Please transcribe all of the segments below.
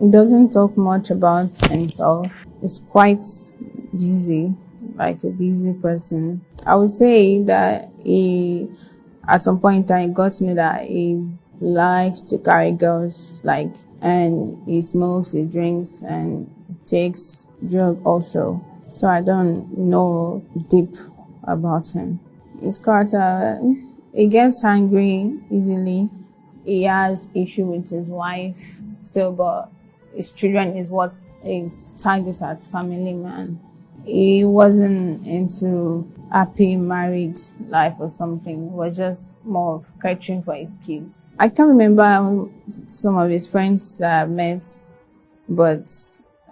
He doesn't talk much about himself. He's quite busy, like a busy person. I would say that at some point in time, he got to know that he likes to carry girls, like, and he smokes, he drinks, and takes drug also. So I don't know deep about him. His character, he gets angry easily. He has issue with his wife. So, but his children is what is targeted as family man. He wasn't into happy married life or something. It was just more of catering for his kids. I can't remember some of his friends that I met, but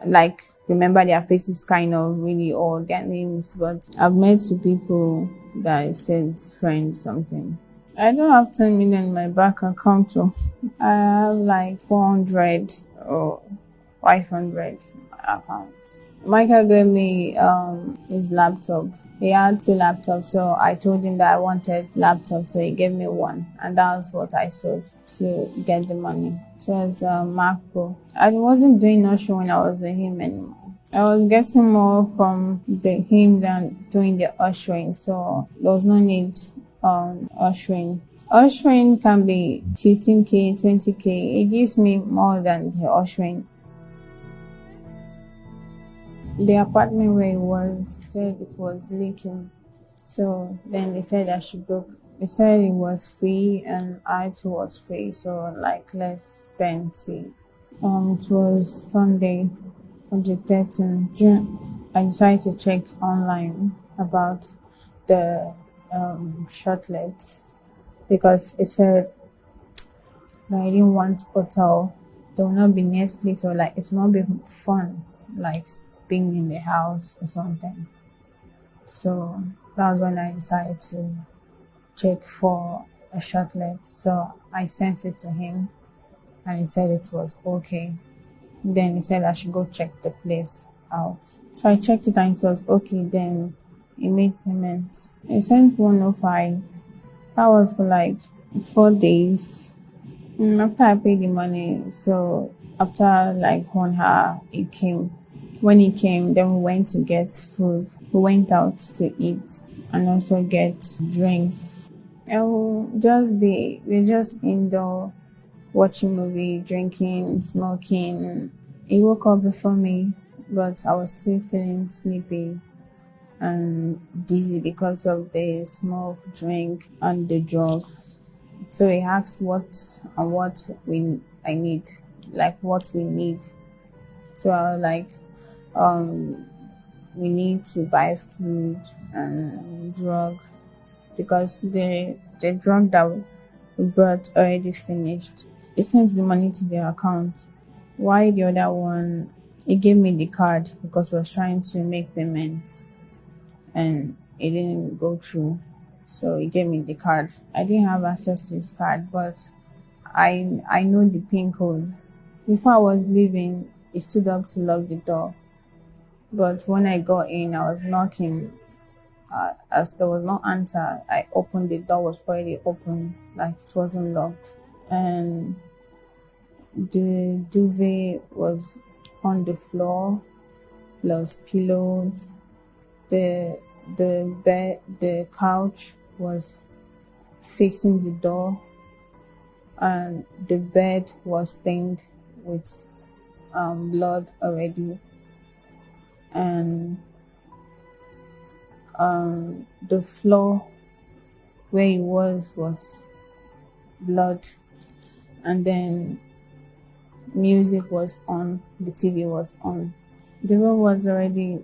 like remember their faces kind of really or their names. But I've met two people that I said friends something. I don't have 10 million in my bank account, so I have like 400 or 500 accounts. Michael gave me his laptop. He had two laptops, so I told him that I wanted laptop, so he gave me one, and that was what I sold to get the money. So it's a Mac Pro. I wasn't doing nothing when I was with him anymore. I was getting more from the him than doing the ushering, so there was no need ushering. Ushering can be 15k, 20k. It gives me more than the ushering. The apartment where it was said it was leaking. So then they said I should book. They said it was free and I too was free. So like let's then see. It was Sunday on the 13th June. I decided to check online about the shortlets because it said that I didn't want hotel. There will not be Netflix or like it's not be fun like being in the house or something. So that was when I decided to check for a shortlet. So I sent it to him and he said it was okay. Then he said I should go check the place out. So I checked it and it was okay. Then he made payment. He sent 105. That was for like 4 days. After I paid the money, so after like 1 hour, he came. When he came, then we went to get food. We went out to eat and also get drinks. And we're just indoor watching movie, drinking, smoking. He woke up before me, but I was still feeling sleepy and dizzy because of the smoke, drink, and the drug. So he asked what I need, like what we need. So I was like, we need to buy food and drug because the drug that we brought already finished. He sent the money to their account. Why the other one? He gave me the card because I was trying to make payments and it didn't go through. So he gave me the card. I didn't have access to his card, but I know the PIN code. Before I was leaving, he stood up to lock the door. But when I got in, I was knocking. As there was no answer, I opened the door was already open, like it wasn't locked, and the duvet was on the floor plus pillows. The couch was facing the door and the bed was stained with blood already, and the floor where it was blood, and then music was on, the TV was on. The room was already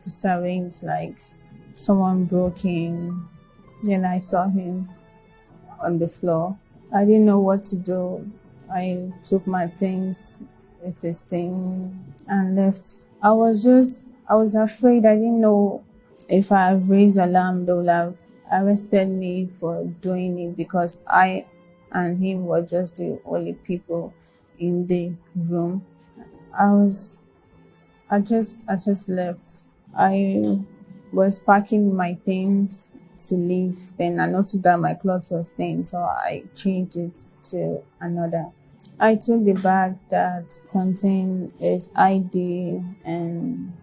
disarranged, like someone broke in. Then I saw him on the floor. I didn't know what to do. I took my things with this thing and left. I was afraid. I didn't know if I have raised alarm, they would have arrested me for doing it because I and him were just the only people in the room. I was, I just left. I was packing my things to leave. Then I noticed that my clothes was stained, so I changed it to another. I took the bag that contained his ID and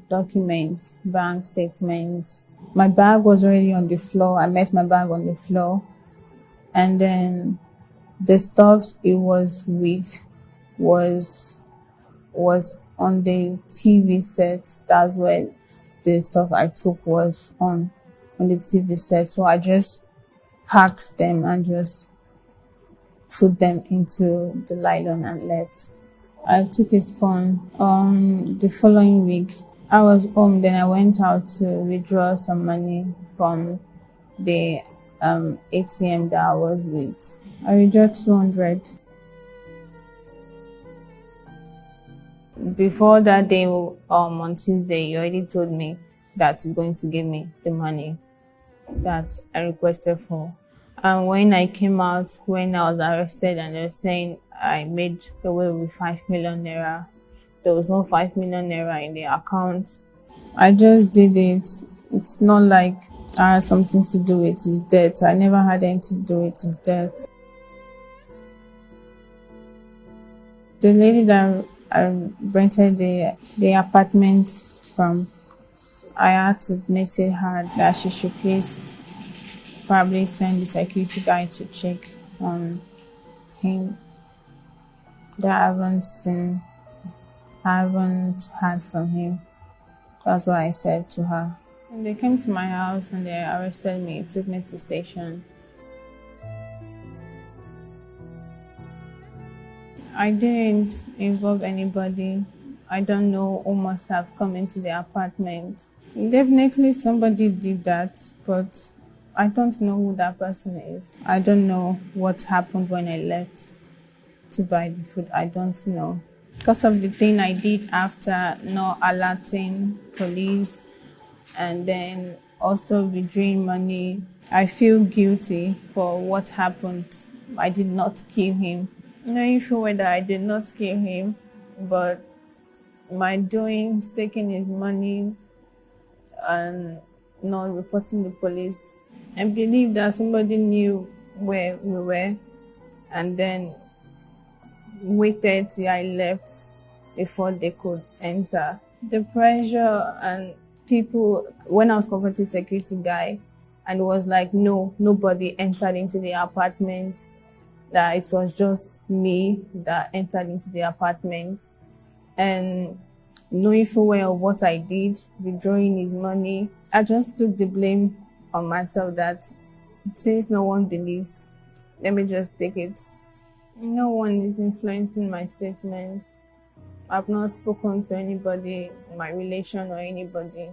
documents, bank statements. My bag was already on the floor. I met my bag on the floor. And then the stuff it was with was on the TV set. That's where the stuff I took was on the TV set. So I just packed them and just put them into the nylon and left. I took his phone. The following week, I was home. Then I went out to withdraw some money from the ATM that I was with. I withdrew 200. Before that day, on Tuesday, he already told me that he's going to give me the money that I requested for. And when I came out, when I was arrested, and they were saying I made away with 5 million naira, there was no 5 million naira in the account. I just did it. It's not like I had something to do with his death. I never had anything to do with his death. The lady that I rented the apartment from, I had to message her that she should please probably send the security guy to check on him. That I haven't heard from him. That's what I said to her. And they came to my house and they arrested me, took me to station. I didn't involve anybody. I don't know who must have come into the apartment. Definitely somebody did that, but I don't know who that person is. I don't know what happened when I left to buy the food. I don't know. Because of the thing I did after not alerting police and then also withdrawing money, I feel guilty for what happened. I did not kill him. Knowing for whether I did not kill him, but my doing, taking his money and not reporting the police, I believe that somebody knew where we were and then waited till I left before they could enter. The pressure and people, when I was confronting the security guy, and it was like, no, nobody entered into the apartment, that it was just me that entered into the apartment. And knowing full well of what I did, withdrawing his money, I just took the blame on myself that since no one believes, let me just take it. No one is influencing my statements. I've not spoken to anybody in my relation or anybody.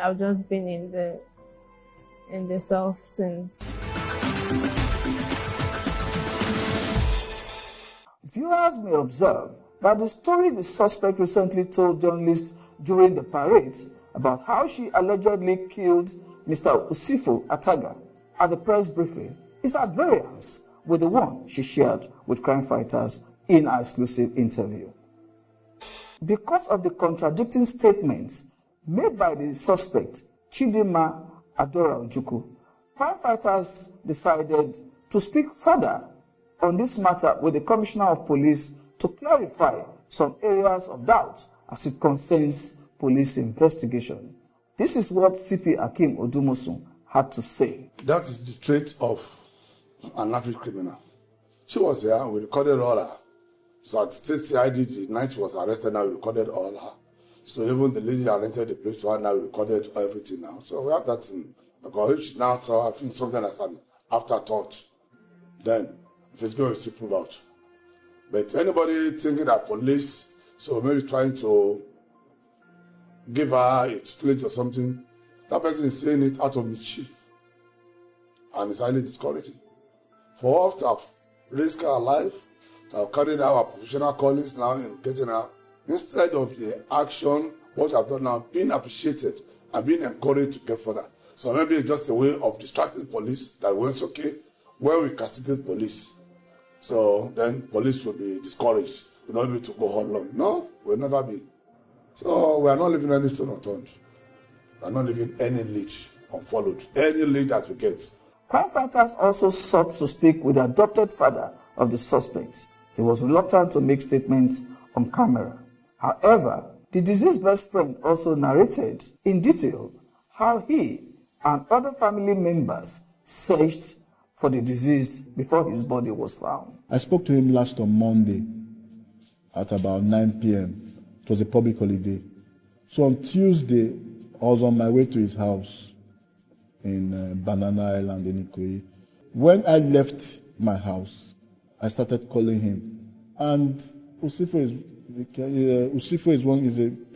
I've just been in the self since. Viewers may observe that the story the suspect recently told journalists during the parade about how she allegedly killed Mr. Usifo Ataga at the press briefing is at variance with the one she shared with crime fighters in our exclusive interview. Because of the contradicting statements made by the suspect, Chidinma Ojukwu, crime fighters decided to speak further on this matter with the Commissioner of Police to clarify some areas of doubt as it concerns police investigation. This is what CP Akim Odumosun had to say. That is the trait of an average criminal. She was here, we recorded all her. So at State CID, the night she was arrested, now we recorded all her. So even the lady that rented the place to her, now we recorded everything now. So we have that in, because if she's now so I think something as an afterthought, then if it's going to prove out. But anybody thinking that police, so maybe trying to give her a split or something, that person is saying it out of mischief. And it's highly discouraging. For us to have risked our life, to have carried out our professional callings now and getting her, instead of the action, what I've done now, being appreciated and being encouraged to get further. So maybe it's just a way of distracting police that it's okay when we castigate police. So then police will be discouraged. We're not able to go on long. No, we'll never be. So we are not leaving any stone unturned. We are not leaving any lead unfollowed. Any lead that we get. Crime fighters also sought to speak with the adopted father of the suspect. he was reluctant to make statements on camera. However, the deceased best friend also narrated in detail how he and other family members searched for the deceased before his body was found. I spoke to him last on Monday at about 9 p.m. It was a public holiday. So on Tuesday, I was on my way to his house in Banana Island in Ikoyi. When I left my house, I started calling him. And Usifo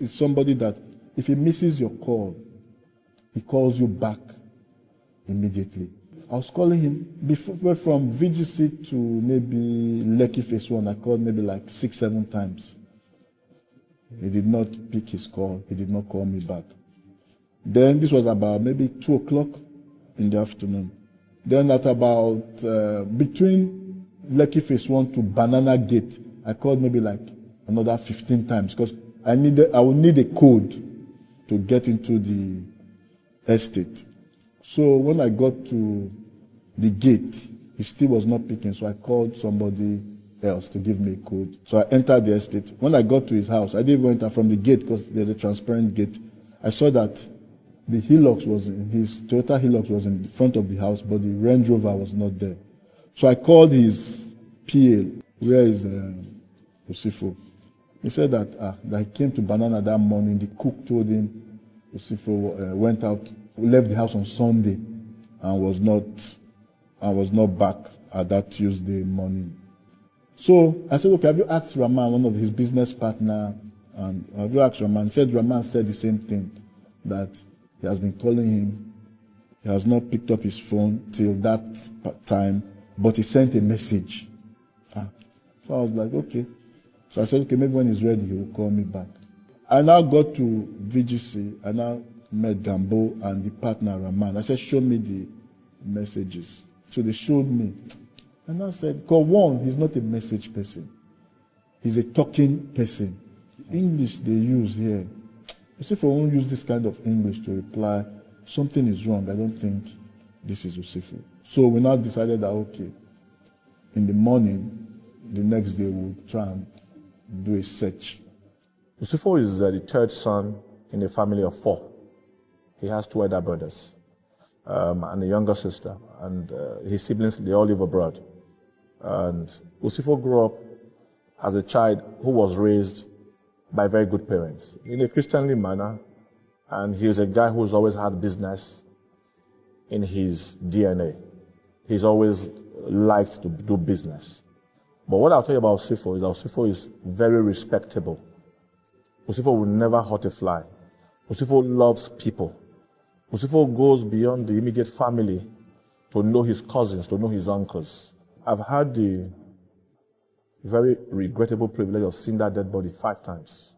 is somebody that if he misses your call, he calls you back immediately. I was calling him before, from VGC to maybe Lekki Phase 1. I called maybe like 6-7 times. He did not pick his call. He did not call me back. Then this was about maybe 2 o'clock in the afternoon. Then at about between Lekki Phase 1 to Banana Gate, I called maybe like another 15 times because I would need a code to get into the estate. So when I got to the gate, he still was not picking, so I called somebody else to give me a code. So I entered the estate. When I got to his house, I didn't even enter from the gate because there's a transparent gate. I saw that the Hilux his Toyota Hilux was in front of the house, but the Range Rover was not there. So I called his PA, where is Usifo? He said that he came to Banana that morning. The cook told him Usifo went out, left the house on Sunday, and was not back at that Tuesday morning. So I said, okay, have you asked Rahman, one of his business partner, and have you asked Rahman? He said Rahman said the same thing, that he has been calling him. He has not picked up his phone till that time, but he sent a message. So I was like, okay. So I said, okay, maybe when he's ready, he will call me back. I now got to VGC. I now met Gambo and the partner, Rahman. I said, show me the messages. So they showed me. And I said, because one, he's not a message person. He's a talking person. The English they use here, Usifo won't use this kind of English to reply, something is wrong. I don't think this is Usifo. So we now decided that, okay, in the morning, the next day, we'll try and do a search. Usifo is the third son in a family of 4. He has 2 elder brothers and a younger sister. And his siblings, they all live abroad. And Usifo grew up as a child who was raised by very good parents in a Christianly manner. And he is a guy who's always had business in his DNA. He's always liked to do business. But what I'll tell you about Usifo is that Usifo is very respectable. Usifo will never hurt a fly. Usifo loves people. Usifo goes beyond the immediate family to know his cousins, to know his uncles. I've had the very regrettable privilege of seeing that dead body 5 times.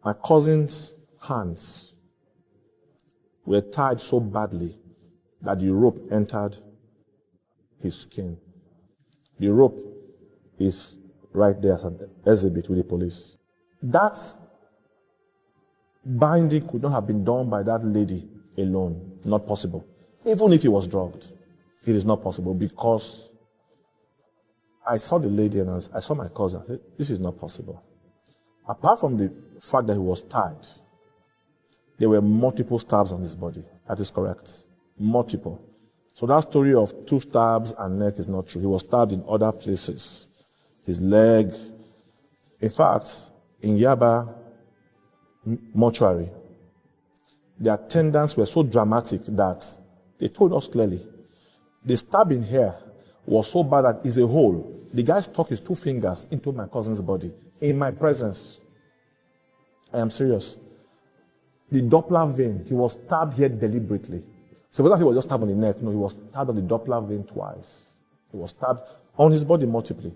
My cousin's hands were tied so badly that the rope entered his skin. The rope is right there as an exhibit with the police. That binding could not have been done by that lady alone. Not possible. Even if he was drugged, it is not possible because I saw the lady and I saw my cousin. I said, this is not possible. Apart from the fact that he was tied, there were multiple stabs on his body. That is correct. Multiple. So that story of 2 stabs and neck is not true. He was stabbed in other places. His leg. In fact, in Yaba mortuary, the attendants were so dramatic that they told us clearly, the stabbing here was so bad that it's a hole. The guy stuck his 2 fingers into my cousin's body in my presence. I am serious. The Doppler vein, he was stabbed here deliberately. So whether he was just stabbed on the neck, no, he was stabbed on the Doppler vein twice. He was stabbed on his body multiply.